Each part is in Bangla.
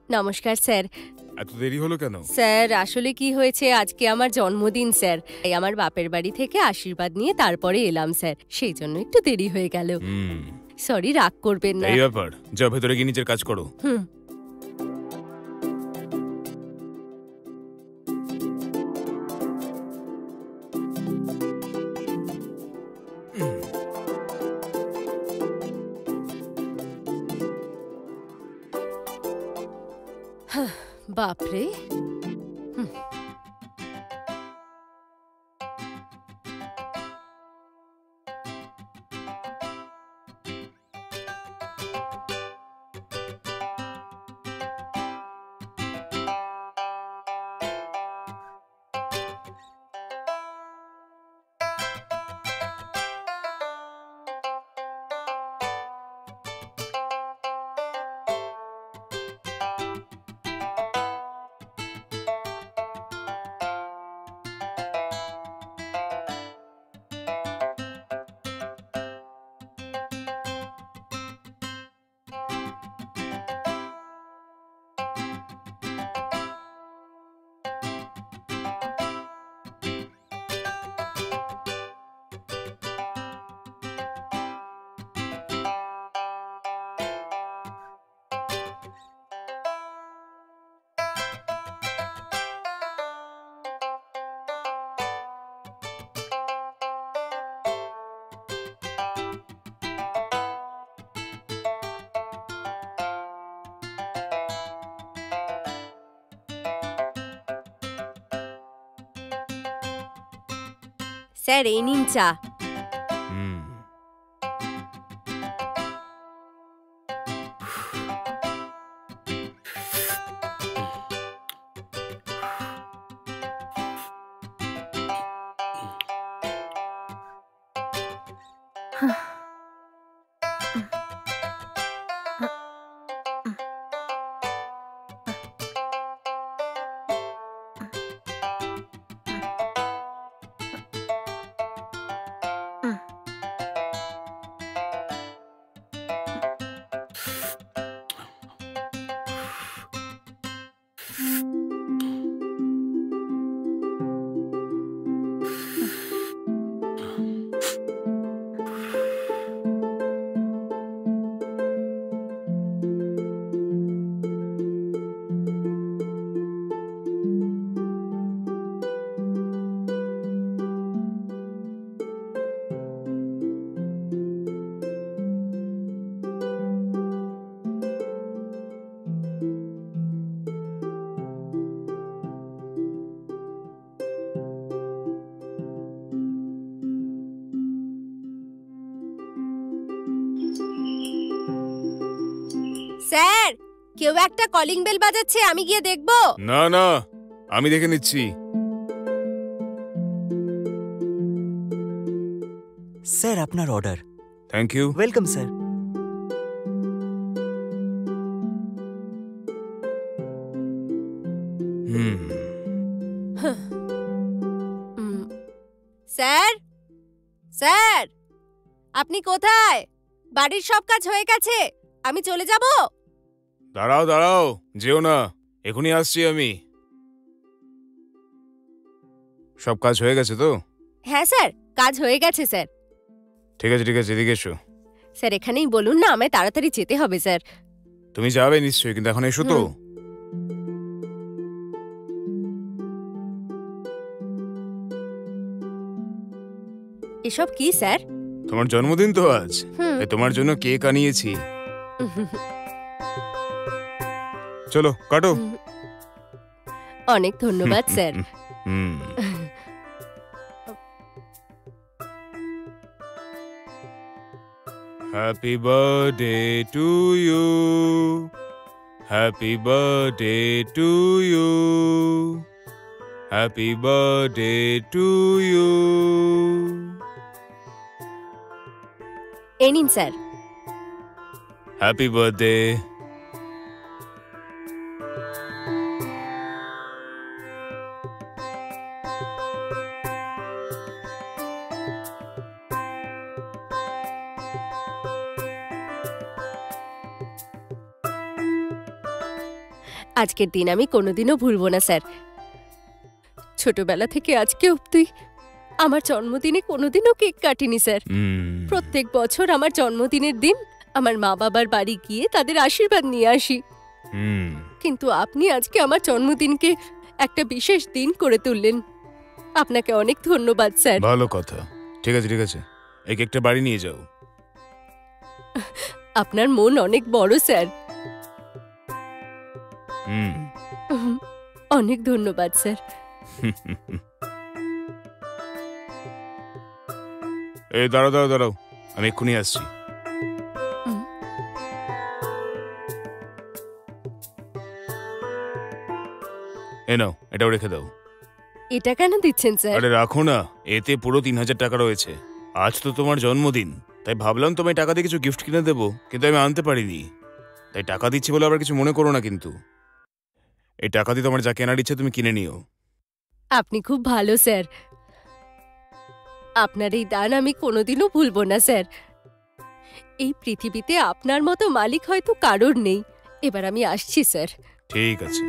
নমস্কার স্যার। এত দেরি হলো কেন? স্যার আসলে কি হয়েছে, আজকে আমার জন্মদিন স্যার, তাই আমার বাপের বাড়ি থেকে আশীর্বাদ নিয়ে তারপরে এলাম স্যার, সেই জন্য একটু দেরি হয়ে গেল। সরি, রাগ করবেন না। এই ব্যাপার, যা ভেতরে গিয়ে নিজের কাজ করো। হুম। বাপরে। স্যার এই নিন চা। স্যার, কেউ একটা কলিং বেল বাজাচ্ছে, আমি গিয়ে দেখবো? না না, আমি দেখে নিচ্ছি। স্যার আপনার order. Thank you. Welcome sir. Sir, sir আপনি কোথায়? বাড়ির সব কাজ হয়ে গেছে, আমি চলে যাব। দাঁড়াও দাঁড়াও, যেও না, এখনই আসছি আমি। সব কাজ হয়ে গেছে তো? হ্যাঁ স্যার, কাজ হয়ে গেছে স্যার। ঠিক আছে ঠিক আছে, এদিকে এসো। স্যার এখানেই বলুন না, আমায় তাড়াতাড়ি যেতে হবে স্যার। তুমি যাবে নিশ্চয়ই, কিন্তু এখন এসো তো। এসব কি স্যার? তোমার জন্মদিন তো আজ, তাই তোমার জন্য কেক আনিয়েছি। চলো কাটো। অনেক ধন্যবাদ sir. Happy birthday to you, happy birthday to you, happy birthday to you. এই নিন স্যার। Happy birthday. আজকের দিন আমি কোনোদিনও ভুলবো না স্যার। ছোটবেলা থেকে আজকে অবধি আমার জন্মদিনে কোনোদিনও কেক কাটিনি স্যার। প্রত্যেক বছর আমার জন্মদিনের দিন আমার মা বাবার বাড়ি গিয়ে তাদের আশীর্বাদ নিয়ে আসি। কিন্তু আপনি আজকে আমার জন্মদিনকে একটা বিশেষ দিন করে তুললেন। আপনাকে অনেক ধন্যবাদ স্যার। ভালো কথা। ঠিক আছে ঠিক আছে, এই কেকটা বাড়ি নিয়ে যাও। আপনার মন অনেক বড় স্যার। অনেক ধন্যবাদ স্যার। এই দাঁড়াও দাঁড়াও দাঁড়াও, আমি এক্ষুনি আসছি। এ নাও, এটাও রেখে দাও। এটা কেন দিচ্ছেন স্যার? আরে রাখো না, এতে পুরো 3000 টাকা রয়েছে। আজ তো তোমার জন্মদিন, তাই ভাবলাম তোমায় টাকা দিয়ে কিছু গিফট কিনে দেবো, কিন্তু আমি আনতে পারিনি। তাই টাকা দিচ্ছি বলে আবার কিছু মনে করো না কিন্তু। এই টাকা দিয়ে তোমার যা কেনার ইচ্ছে তুমি কিনে নিও। আপনি খুব ভালো স্যার। আপনার এই দান আমি কোনোদিনও ভুলবো না স্যার। এই পৃথিবীতে আপনার মতো মালিক হয়তো কারোর নেই। এবার আমি আসছি স্যার। ঠিক আছে।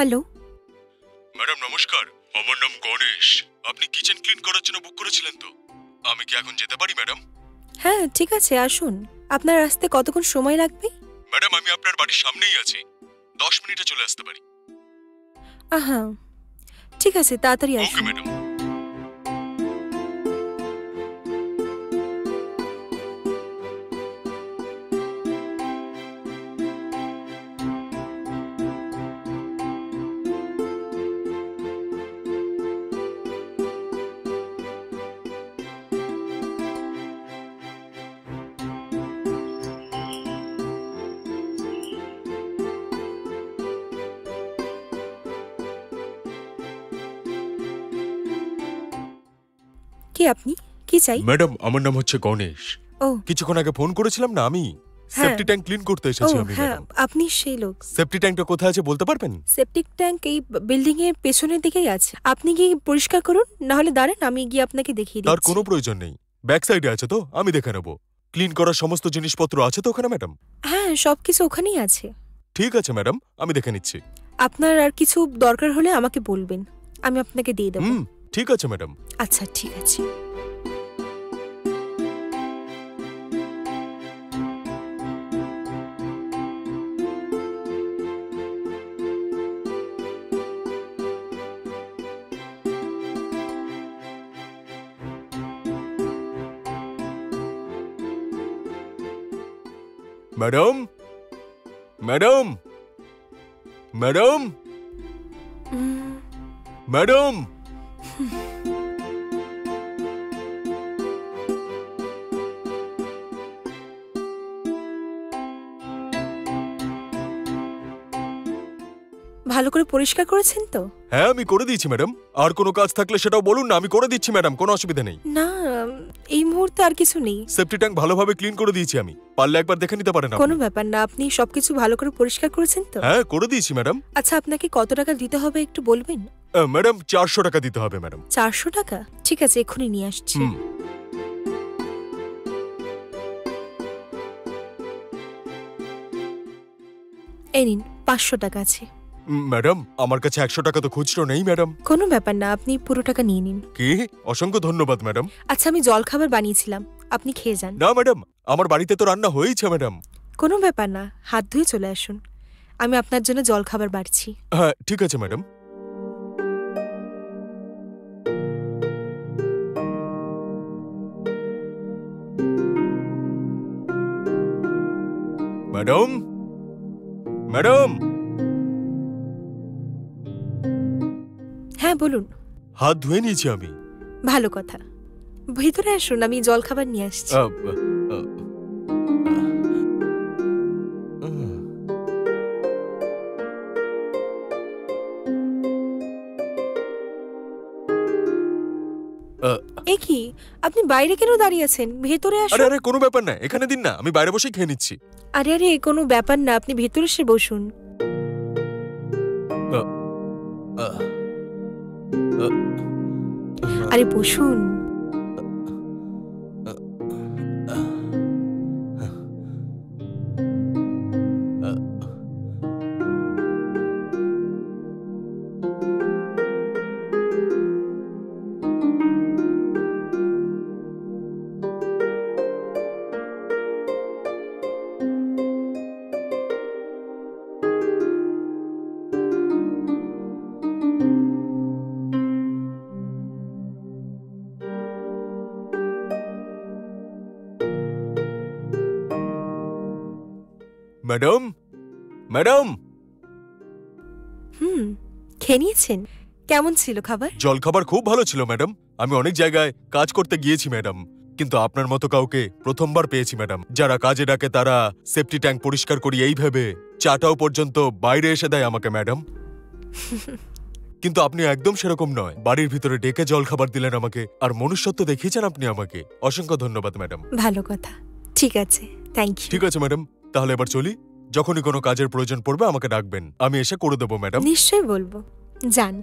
হ্যালো ম্যাডাম নমস্কার, আমার নাম গণেশ। আপনি কিচেন ক্লিন করার জন্য বুক করেছিলেন তো? আমি কি এখন যেতে পারি ম্যাডাম? হ্যাঁ ঠিক আছে, আসুন। আপনার আসতে কতক্ষণ সময় লাগবে? ম্যাডাম আমি আপনার বাড়ির সামনেই আছি, 10 মিনিটে চলে আসতে পারি। আহা, ঠিক আছে, তাড়াতাড়ি ওকে আসুন। ম্যাডাম। কি আপনি কি চাই? ম্যাডাম আমার নাম হচ্ছে গণেশ। ও কিছুক্ষণ আগে ফোন করেছিলাম না আমি? সেফটি ট্যাঙ্ক ক্লিন করতে ও এসেছি আমি হ্যাঁ, ম্যাডাম। আপনি সেই লোক। সেফটি ট্যাঙ্কটা কোথায় আছে বলতে পারবেন? সেপটিক ট্যাঙ্ক এই বিল্ডিং এর পেছনের দিকেই আছে। আপনি গিয়ে পরিষ্কার করুন, না হলে দাঁড়ান, আমি গিয়ে আপনাকে দেখিয়ে তার দিচ্ছি। কোনো প্রয়োজন নেই, ব্যাক সাইডে আছে তো, আমি দেখে নেব। ক্লিন করার সমস্ত জিনিসপত্র আছে তো ওখানে ম্যাডাম? হ্যাঁ, সবকিছু ওখানেই আছে। ঠিক আছে ম্যাডাম, আমি দেখে নিচ্ছি। আপনার আর কিছু দরকার হলে আমাকে বলবেন, আমি আপনাকে দিয়ে দেবো। ঠিক আছে ম্যাডাম। আচ্ছা ঠিক আছে। Madam, madam, madam, madam. ভালো করে পরিষ্কার করেছেন তো? হ্যাঁ আমি করে দিয়েছি ম্যাডাম। আর কোনো কাজ থাকলে সেটাও বলুন না, আমি করে দিচ্ছি ম্যাডাম, কোনো অসুবিধা নেই। না, এই মুহূর্তে আর কিছু নেই। সেফটি ট্যাঙ্ক ভালোভাবে ক্লিন করে দিয়েছি আমি, পারলে একবার দেখে নিতে পারেন আপনি। কোনো ব্যাপার না, আপনি সবকিছু ভালো করে পরিষ্কার করেছেন তো? হ্যাঁ করে দিয়েছি ম্যাডাম। আচ্ছা, আপনাকে কত টাকা দিতে হবে একটু বলবেন? ম্যাডাম 400 টাকা দিতে হবে ম্যাডাম। 400 টাকা? ঠিক আছে, এক্ষুনি নিয়ে আসছি। এই নিন, 500 টাকা আছে। ম্যাডাম আমার কাছে 100 টাকা তো খুচরো নেই ম্যাডাম। কোনো ব্যাপার না, আপনি পুরো টাকা নিয়ে নিন। কি? অসংখ্য ধন্যবাদ ম্যাডাম। আচ্ছা, আমি জলখাবার বানিয়েছিলাম, আপনি খেয়ে যান। না ম্যাডাম, আমার বাড়িতে তো রান্না হয়েইছে ম্যাডাম। কোনো ব্যাপার না, হাত ধুয়ে চলে আসুন, আমি আপনার জন্য জলখাবার বাড়ছি। হ্যাঁ ঠিক আছে ম্যাডাম। Madam, madam. হ্যাঁ বলুন। হাত ধুয়ে নিয়েছি আমি। ভালো কথা। ভিতরে আসুন, আমি জলখাবার নিয়ে আসছি। এ কি, আপনি বাইরে কেন দাঁড়িয়ে আছেন? ভেতরে আরে আসুন। আরে কোনো ব্যাপার না, এখানে দিন না, আমি বাইরে বসেই খেয়ে নিচ্ছি। আরে আরে কোনো ব্যাপার না, আপনি ভেতরে এসে বসুন। আরে বসুন। ম্যাডাম, ম্যাডাম, খেয়ে নিয়েছেন? কেমন ছিল খাবার? জলখাবার খুব ভালো ছিল ম্যাডাম। আমি অনেক জায়গায় কাজ করতে গিয়েছি ম্যাডাম, কিন্তু আপনার মতো কাউকে প্রথমবার পেয়েছি ম্যাডাম। যারা কাজে ডাকে তারা সেফটি ট্যাঙ্ক পরিষ্কার করি এই ভেবে চাটাও পর্যন্ত বাইরে এসে দেয় আমাকে ম্যাডাম। কিন্তু আপনি একদম সেরকম নয়, বাড়ির ভিতরে ডেকে জলখাবার দিলেন আমাকে, আর মনুষ্যত্ব দেখিয়েছেন আপনি আমাকে। অসংখ্য ধন্যবাদ ম্যাডাম। ভালো কথা। ঠিক আছে, থ্যাংক ইউ। ঠিক আছে ম্যাডাম, তাহলে এবার চলি। যখনই কোনো কাজের প্রয়োজন পড়বে আমাকে ডাকবেন, আমি এসে করে দেবো ম্যাডাম। নিশ্চয়ই বলবো। যান।